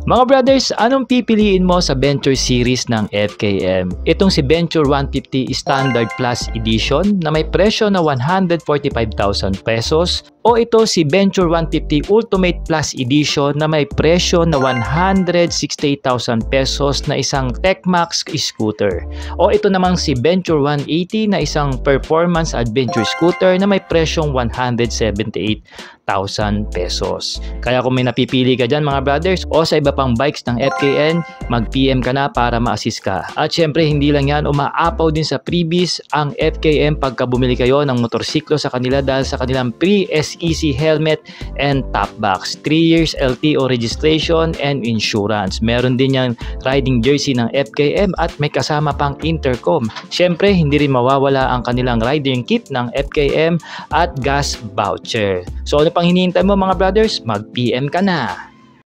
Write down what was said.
Mga brothers, anong pipiliin mo sa Venture series ng FKM? Itong si Venture 150 Standard Plus Edition na may presyo na 145,000 pesos o ito si Venture 150 Ultimate Plus Edition na may presyo na 168,000 pesos na isang Techmax scooter. O ito namang si Venture 180 na isang performance adventure scooter na may presyong 178,000 pesos. Kaya kung may napipili ka dyan mga brothers o sa iba pang bikes ng FKN, mag-PM ka na para ma-assist ka. At syempre hindi lang yan, umaapaw din sa freebies ang FKM pagka bumili kayo ng motorsiklo sa kanila dahil sa kanilang pre-SEC helmet and top box, 3 years LTO registration and insurance. Meron din yung riding jersey ng FKM at may kasama pang intercom. Syempre hindi rin mawawala ang kanilang riding kit ng FKM at gas voucher. So ano pang hinihintay mo mga brothers? Mag-PM ka na!